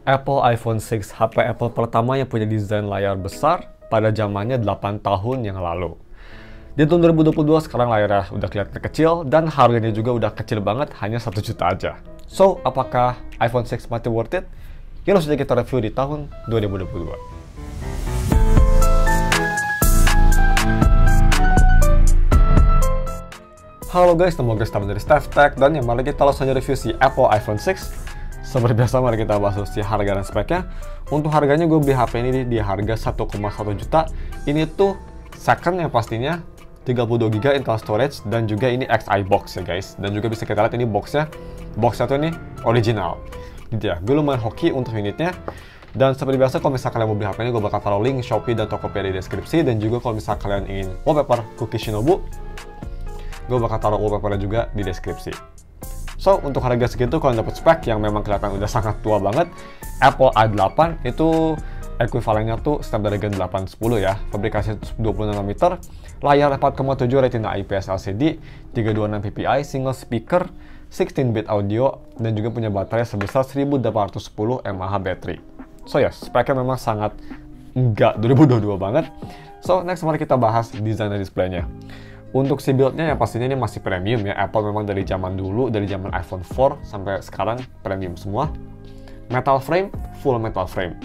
Apple iPhone 6, HP Apple pertama yang punya desain layar besar pada zamannya 8 tahun yang lalu. Di tahun 2022 sekarang layarnya udah kelihatan kecil dan harganya juga udah kecil banget, hanya 1 juta aja. So, apakah iPhone 6 masih worth it? Yang sudah kita review di tahun 2022. Halo guys, nama gue Stam dari Steph Tech dan yang lagi kita langsung review si Apple iPhone 6. Seperti biasa, mari kita bahas si harga dan speknya. Untuk harganya gue beli HP ini di harga 1,1 juta. Ini tuh second yang pastinya 32GB internal storage dan juga ini XI box ya guys. Dan juga bisa kita lihat ini boxnya tuh ini original. Gitu ya, gue lumayan hoki untuk unitnya. Dan seperti biasa, kalau misalnya kalian mau beli HP ini, gue bakal taruh link Shopee dan Tokopedia di deskripsi. Dan juga kalau misalnya kalian ingin wallpaper cookie Shinobu, gue bakal taruh wallpapernya juga di deskripsi. So, untuk harga segitu kalian dapat spek yang memang kelihatan udah sangat tua banget. Apple A8 itu ekuivalennya tuh Snapdragon 810 ya, fabrikasi 26 nm, layar 4,7 Retina IPS LCD, 326 ppi, single speaker, 16-bit audio, dan juga punya baterai sebesar 1810 mAh baterai. So ya, speknya memang sangat enggak 2022 banget. So, next mari kita bahas desain dan displaynya. Untuk si build-nya yang pastinya ini masih premium ya. Apple memang dari zaman dulu, dari zaman iPhone 4 sampai sekarang premium semua. Metal frame, full metal frame.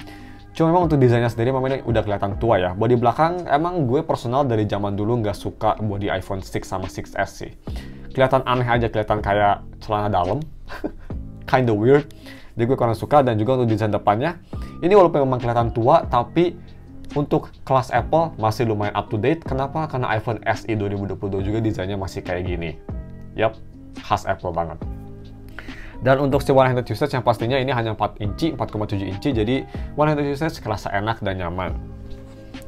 Cuma memang untuk desainnya sendiri memang ini udah kelihatan tua ya. Bodi belakang emang gue personal dari zaman dulu nggak suka bodi iPhone 6 sama 6s sih. Kelihatan aneh aja, kelihatan kayak celana dalam. Kinda weird. Jadi gue kurang suka. Dan juga untuk desain depannya, ini walaupun memang kelihatan tua, tapi untuk kelas Apple masih lumayan up to date. Kenapa? Karena iPhone SE 2022 juga desainnya masih kayak gini. Yap, khas Apple banget. Dan untuk si one-handed usage yang pastinya ini hanya 4 inci, 4,7 inci, jadi one-handed usage kerasa enak dan nyaman.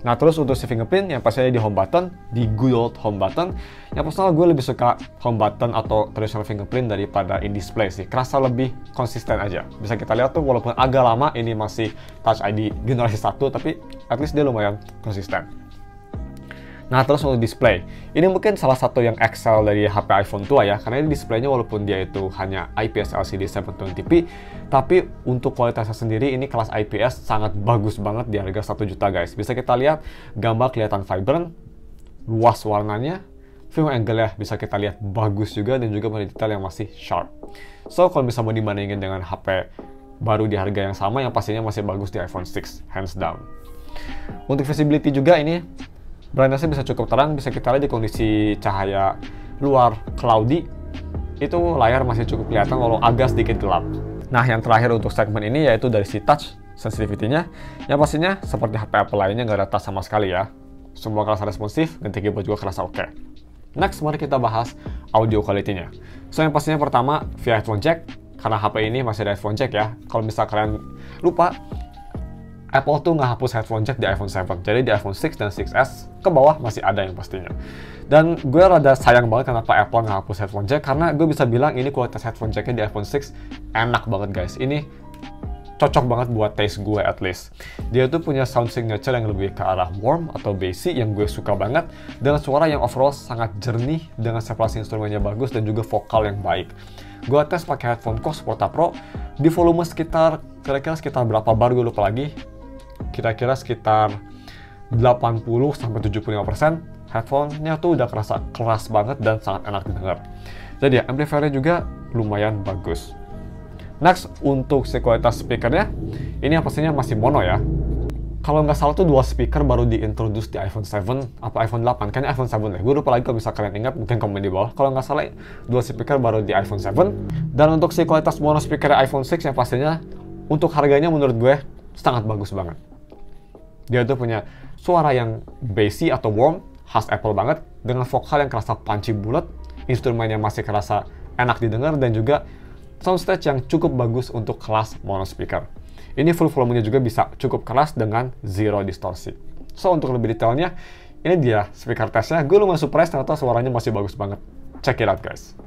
Nah, terus untuk si fingerprint yang pastinya di home button, di good old home button, yang personal gue lebih suka home button atau traditional fingerprint daripada in display sih. Kerasa lebih konsisten aja. Bisa kita lihat tuh walaupun agak lama ini masih Touch ID generasi 1, tapi at least dia lumayan konsisten. Nah, terus untuk display, ini mungkin salah satu yang excel dari HP iPhone tua ya, karena ini displaynya walaupun dia itu hanya IPS LCD 720p, tapi untuk kualitasnya sendiri ini kelas IPS sangat bagus banget di harga 1 juta guys. Bisa kita lihat gambar kelihatan vibrant, luas warnanya, view angle-nya bisa kita lihat bagus juga, dan juga pada detail yang masih sharp. So, kalau bisa mau dibandingin dengan HP baru di harga yang sama, yang pastinya masih bagus di iPhone 6, hands down. Untuk visibility juga ini brightness-nya bisa cukup terang, bisa kita lihat di kondisi cahaya luar cloudy, itu layar masih cukup kelihatan walau agak sedikit gelap. Nah, yang terakhir untuk segmen ini yaitu dari si touch sensitivity-nya, yang pastinya seperti HP Apple lainnya nggak ada touch sama sekali ya. Semua kerasa responsif, ganti keyboard juga kerasa oke. Next, mari kita bahas audio quality-nya. So, yang pastinya pertama via headphone jack, karena HP ini masih ada headphone jack ya. Kalau misal kalian lupa, Apple tuh nggak hapus headphone jack di iPhone 7, jadi di iPhone 6 dan 6s ke bawah masih ada yang pastinya. Dan gue rada sayang banget kenapa Apple nggak hapus headphone jack, karena gue bisa bilang ini kualitas headphone jacknya di iPhone 6 enak banget guys. Ini cocok banget buat taste gue at least. Dia tuh punya sound signature yang lebih ke arah warm atau bassy yang gue suka banget, dengan suara yang overall sangat jernih, dengan separasi instrumennya bagus dan juga vokal yang baik. Gue tes pakai headphone Cos Porta Pro di volume sekitar kira-kira sekitar berapa bar gue lupa lagi. Kira-kira sekitar 80-75% headphone-nya tuh udah kerasa keras banget dan sangat enak didengar. Jadi ya, amplifiernya juga lumayan bagus. Next, untuk si kualitas speakernya, ini yang pastinya masih mono ya. Kalau nggak salah tuh 2 speaker baru diintroduce di iPhone 7 apa iPhone 8, kayaknya iPhone 7 deh. Gue lupa lagi, kalau bisa kalian ingat mungkin komen di bawah. Kalau nggak salah 2 speaker baru di iPhone 7. Dan untuk si kualitas mono speaker iPhone 6 yang pastinya untuk harganya menurut gue sangat bagus banget. Dia tuh punya suara yang bassy atau warm, khas Apple banget, dengan vokal yang kerasa punchy bulat, instrumennya masih kerasa enak didengar, dan juga soundstage yang cukup bagus untuk kelas mono speaker. Ini full volumenya juga bisa cukup keras dengan zero distorsi. So, untuk lebih detailnya, ini dia speaker testnya. Gue lumayan surprise ternyata suaranya masih bagus banget. Check it out guys.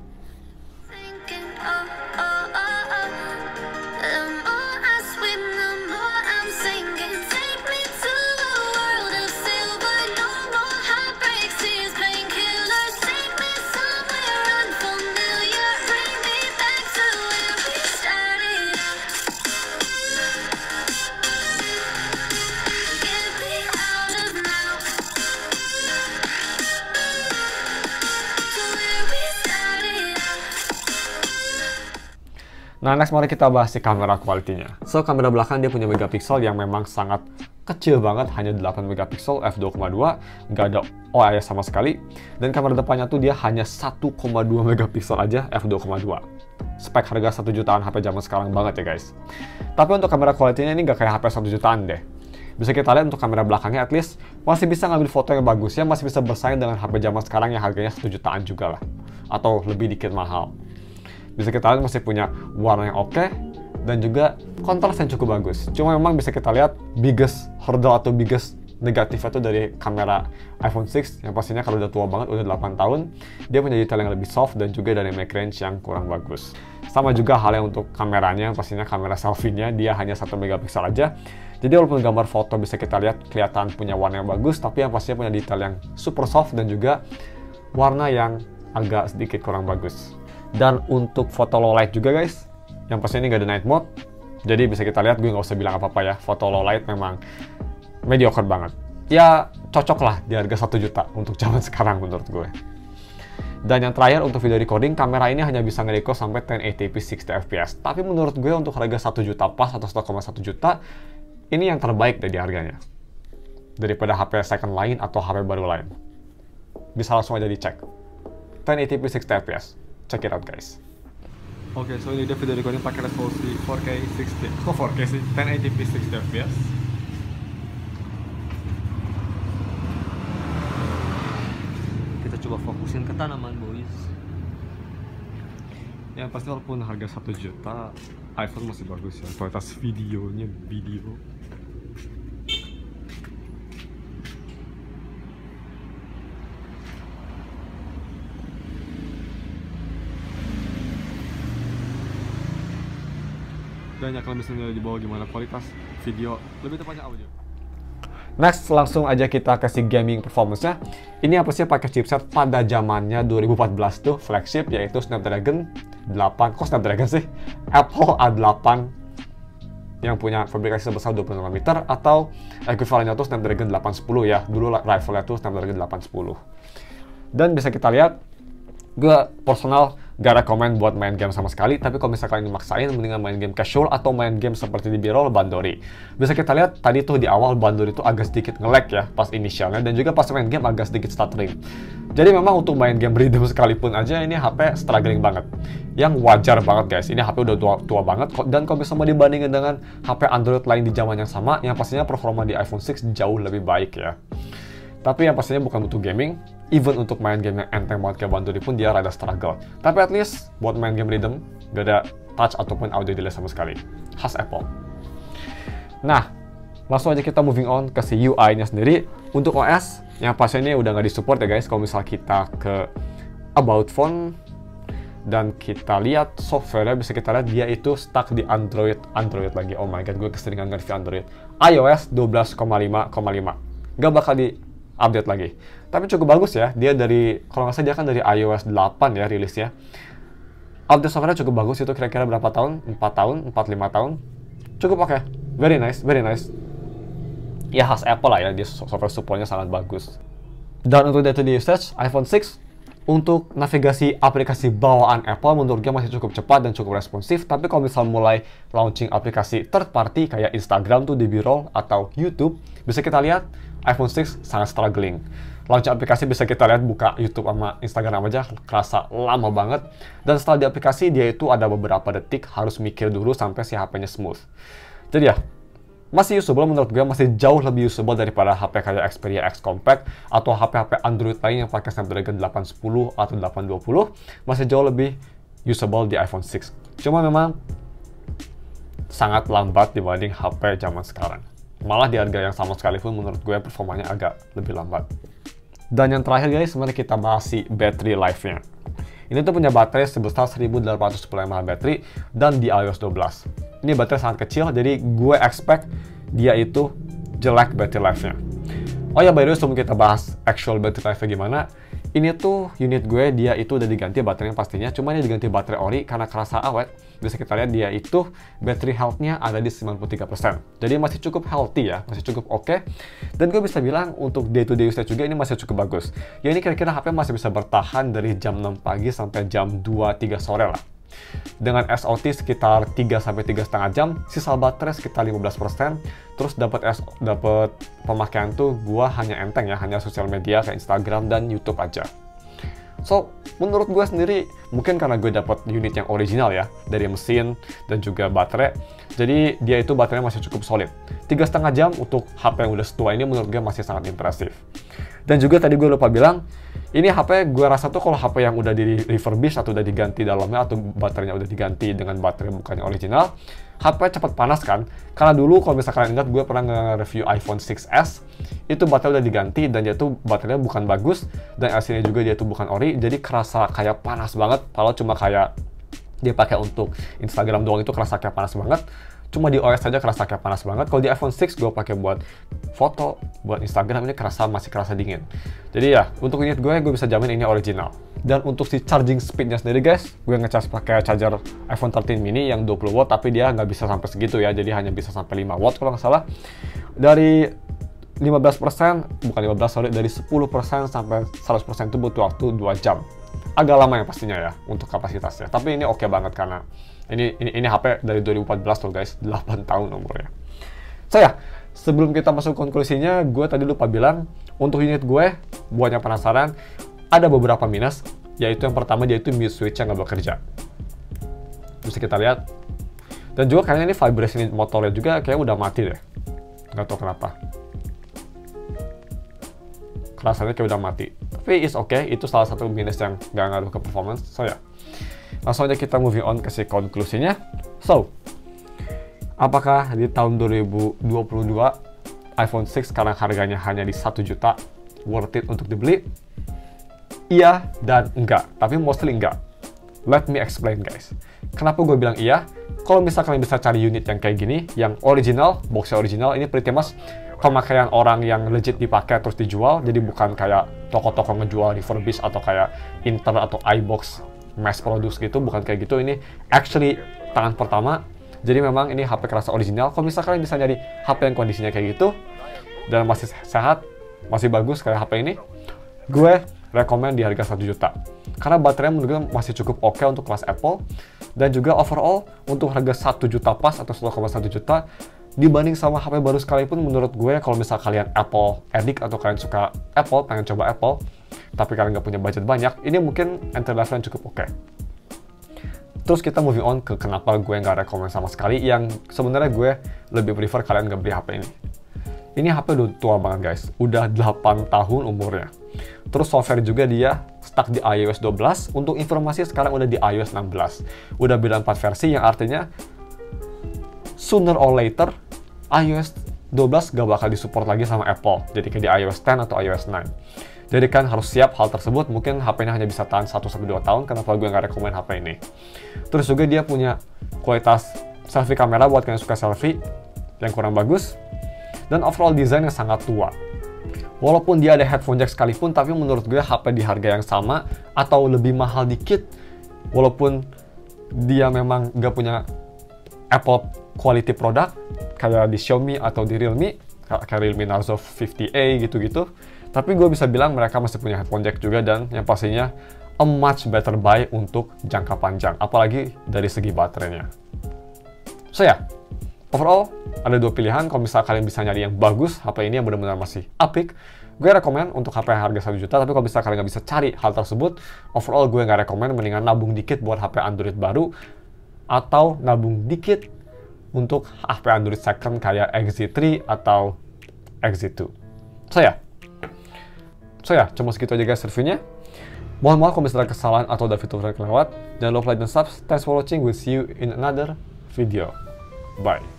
Nah, next mari kita bahas si kamera kualitinya. So, kamera belakang dia punya megapiksel yang memang sangat kecil banget, hanya 8 megapiksel f2.2, nggak ada OIS sama sekali. Dan kamera depannya tuh dia hanya 1,2 megapiksel aja f2.2. Spek harga 1 jutaan HP zaman sekarang banget ya guys. Tapi untuk kamera kualitinya ini nggak kayak HP 1 jutaan deh. Bisa kita lihat untuk kamera belakangnya at least masih bisa ngambil foto yang bagus ya, masih bisa bersaing dengan HP zaman sekarang yang harganya 1 jutaan juga lah. Atau lebih dikit mahal. Bisa kita lihat masih punya warna yang oke, dan juga kontras yang cukup bagus. Cuma memang bisa kita lihat biggest hurdle atau biggest negatifnya itu dari kamera iPhone 6 yang pastinya kalau udah tua banget, udah 8 tahun, dia punya detail yang lebih soft dan juga dynamic range yang kurang bagus. Sama juga halnya untuk kameranya, pastinya kamera selfie-nya dia hanya 1 megapiksel aja. Jadi walaupun gambar foto bisa kita lihat kelihatan punya warna yang bagus, tapi yang pastinya punya detail yang super soft dan juga warna yang agak sedikit kurang bagus. Dan untuk foto low light juga guys, yang pastinya ini nggak ada night mode, jadi bisa kita lihat, gue nggak usah bilang apa-apa ya, foto low light memang mediocre banget. Ya cocok lah di harga 1 juta untuk zaman sekarang menurut gue. Dan yang terakhir untuk video recording, kamera ini hanya bisa nge-record sampai 1080p 60fps. Tapi menurut gue untuk harga 1 juta pas atau 1,1 juta, ini yang terbaik dari harganya. Daripada HP second lain atau HP baru lain. Bisa langsung aja dicek. 1080p 60fps. Check it out guys. Oke, so ini dia video recording pakai resolusi 4K 60. Kok 4K sih? 1080p 60fps. Kita coba fokusin ke tanaman boys. Yang pasti walaupun harga 1 juta, iPhone masih bagus ya. Kualitas videonya video. Dan kalian bisa lihat di bawah gimana kualitas video, lebih tepatnya audio. Next, langsung aja kita kasih gaming performance-nya. Ini apa sih pakai chipset pada zamannya 2014 tuh flagship, yaitu Snapdragon 8. Kok Snapdragon sih? Apple A8 yang punya fabrikasi sebesar 26 nm atau ekuivalennya tuh Snapdragon 810 ya. Dulu rivalnya tuh Snapdragon 810. Dan bisa kita lihat, gue personal gak rekomen buat main game sama sekali, tapi kalau misalkan ini maksain, mendingan main game casual atau main game seperti di B-roll Bandori. Bisa kita lihat tadi tuh di awal Bandori itu agak sedikit nge-lag ya pas inisialnya, dan juga pas main game agak sedikit stuttering. Jadi memang untuk main game rhythm sekalipun aja ini HP struggling banget. Yang wajar banget guys, ini HP udah tua banget, dan kalau bisa mau dibandingin dengan HP Android lain di zaman yang sama, yang pastinya performa di iPhone 6 jauh lebih baik ya. Tapi yang pastinya bukan untuk gaming, even untuk main game yang enteng banget kayak Bandori pun dia rada struggle. Tapi at least buat main game rhythm, gak ada touch ataupun audio delay sama sekali. Khas Apple. Nah, langsung aja kita moving on ke si UI-nya sendiri. Untuk OS, yang pastinya ini udah gak disupport ya guys, kalau misal kita ke About Phone, dan kita lihat software-nya, bisa kita lihat dia itu stuck di Android lagi. Oh my god, gue keseringan nge-review Android. iOS 12,5,5. Gak bakal di update lagi. Tapi cukup bagus ya. Dia dari, kalau nggak salah dia kan dari iOS 8 ya rilisnya. Update software cukup bagus, itu kira-kira berapa tahun? 4 tahun, 4-5 tahun. Cukup oke. Very nice, very nice. Ya khas Apple lah ya, dia software supportnya sangat bagus. Dan untuk day-to-day usage, iPhone 6 untuk navigasi aplikasi bawaan Apple menurut gue masih cukup cepat dan cukup responsif. Tapi kalau misal mulai launching aplikasi third party kayak Instagram tuh di B-roll atau YouTube, bisa kita lihat iPhone 6 sangat struggling. Launch aplikasi bisa kita lihat buka YouTube sama Instagram aja kerasa lama banget. Dan setelah di aplikasi dia itu ada beberapa detik harus mikir dulu sampai si HP-nya smooth. Jadi ya, masih usable menurut gue, masih jauh lebih usable daripada HP kayak Xperia X Compact atau HP-HP Android lain yang pakai Snapdragon 810 atau 820, masih jauh lebih usable di iPhone 6. Cuma memang sangat lambat dibanding HP zaman sekarang. Malah di harga yang sama sekalipun menurut gue performanya agak lebih lambat. Dan yang terakhir guys, mari kita bahas si battery life-nya. Ini tuh punya baterai sebesar 1810 mAh baterai dan di iOS 12. Ini baterai sangat kecil, jadi gue expect dia itu jelek battery life-nya. Oh ya, by the way, sebelum kita bahas actual battery life-nya gimana, ini tuh unit gue dia itu udah diganti baterainya pastinya, cuma ini diganti baterai ori karena kerasa awet. Bisa kita lihat dia itu battery health-nya ada di 93%. Jadi masih cukup healthy ya, masih cukup oke. Dan gue bisa bilang untuk day-to-day usage juga ini masih cukup bagus. Ya ini kira-kira HP masih bisa bertahan dari jam 6 pagi sampai jam 2-3 sore lah. Dengan SOT sekitar 3-3,5 jam, sisa baterai sekitar 15%, terus dapat pemakaian tuh gua hanya enteng ya, hanya sosial media kayak Instagram dan YouTube aja. So, menurut gue sendiri, mungkin karena gue dapat unit yang original ya, dari mesin dan juga baterai, jadi dia itu baterainya masih cukup solid. 3,5 jam untuk HP yang udah setua ini menurut gue masih sangat impresif. Dan juga tadi gue lupa bilang, ini HP gue rasa tuh kalau HP yang udah di refurbish atau udah diganti dalamnya atau baterainya udah diganti dengan baterai bukannya original, HP cepat panas kan? Karena dulu kalau misalkan kalian ingat, gue pernah nge-review iPhone 6s, itu baterai udah diganti dan dia tuh baterainya bukan bagus, dan LCD juga dia tuh bukan ori, jadi kerasa kayak panas banget. Kalau cuma kayak dia pakai untuk Instagram doang itu kerasa kayak panas banget. Cuma di OS saja kerasa kayak panas banget. Kalau di iPhone 6 gue pakai buat foto, buat Instagram ini masih kerasa dingin. Jadi ya, untuk unit gue bisa jamin ini original. Dan untuk si charging speednya sendiri guys, gue ngecas pakai charger iPhone 13 mini yang 20 watt, tapi dia nggak bisa sampai segitu ya, jadi hanya bisa sampai 5 watt kalau nggak salah. Dari 15%, bukan 15, sorry, dari 10% sampai 100% itu butuh waktu 2 jam. Agak lama ya pastinya ya, untuk kapasitasnya. Tapi ini oke banget karena ini HP dari 2014 tuh guys, 8 tahun umurnya. So ya, sebelum kita masuk konklusinya, gue tadi lupa bilang, untuk unit gue, buat yang penasaran, ada beberapa minus, yaitu yang pertama dia itu mute switch-nya nggak bekerja. Bisa kita lihat. Dan juga kayaknya ini vibration motornya juga kayak udah mati deh. Nggak tahu kenapa. Rasanya kayak udah mati. Tapi it's okay, itu salah satu minus yang nggak ngaruh ke performance. So ya, langsung aja kita moving on ke si konklusinya. So, apakah di tahun 2022 iPhone 6 sekarang harganya hanya di 1 juta worth it untuk dibeli? Iya dan enggak, tapi mostly enggak. Let me explain guys. Kenapa gue bilang iya? Kalau misalkan kalian bisa cari unit yang kayak gini, yang original, boxnya original, ini pretty much pemakaian orang yang legit dipakai terus dijual, jadi bukan kayak toko-toko ngejual refurbish atau kayak Inter atau iBox mass produce gitu, bukan kayak gitu. Ini actually tangan pertama, jadi memang ini HP kerasa original. Kalau misalkan kalian bisa nyari HP yang kondisinya kayak gitu dan masih sehat, masih bagus kayak HP ini, gue rekomend di harga 1 juta. Karena baterainya menurut gue masih cukup oke untuk kelas Apple, dan juga overall untuk harga 1 juta pas atau 1,1 juta dibanding sama HP baru sekalipun, menurut gue kalau misal kalian Apple addict atau kalian suka Apple, pengen coba Apple, tapi kalian nggak punya budget banyak, ini mungkin entry level yang cukup oke. Terus kita moving on ke kenapa gue nggak rekomend sama sekali, yang sebenarnya gue lebih prefer kalian nggak beli HP ini. Ini HP udah tua banget guys, udah 8 tahun umurnya. Terus software juga dia stuck di iOS 12, untuk informasi sekarang udah di iOS 16. Udah beda 4 versi, yang artinya sooner or later iOS 12 gak bakal disupport lagi sama Apple, jadi kayak di iOS 10 atau iOS 9. Jadi kan harus siap hal tersebut. Mungkin HP ini hanya bisa tahan 1-2 tahun, kenapa gue nggak rekomend HP ini. Terus juga dia punya kualitas selfie kamera buat kalian suka selfie yang kurang bagus, dan overall desain yang sangat tua. Walaupun dia ada headphone jack sekalipun, tapi menurut gue HP di harga yang sama atau lebih mahal dikit, walaupun dia memang nggak punya Apple quality product kayak di Xiaomi atau di Realme, kayak Realme Narzo 50A gitu-gitu, tapi gue bisa bilang mereka masih punya headphone jack juga, dan yang pastinya a much better buy untuk jangka panjang, apalagi dari segi baterainya. So ya, overall ada 2 pilihan. Kalau misalnya kalian bisa nyari yang bagus, HP ini yang benar-benar masih apik, gue rekomend untuk HP harga 1 juta. Tapi kalau misalnya kalian nggak bisa cari hal tersebut, overall gue nggak rekomend, mendingan nabung dikit buat HP Android baru, atau nabung dikit untuk HP Android second kayak XZ3 atau XZ2. So ya, cuma segitu aja guys reviewnya. Mohon maaf kalau misalnya kesalahan atau ada fitur yang kelewat. Jangan lupa like dan subscribe. Thanks for watching. We'll see you in another video. Bye.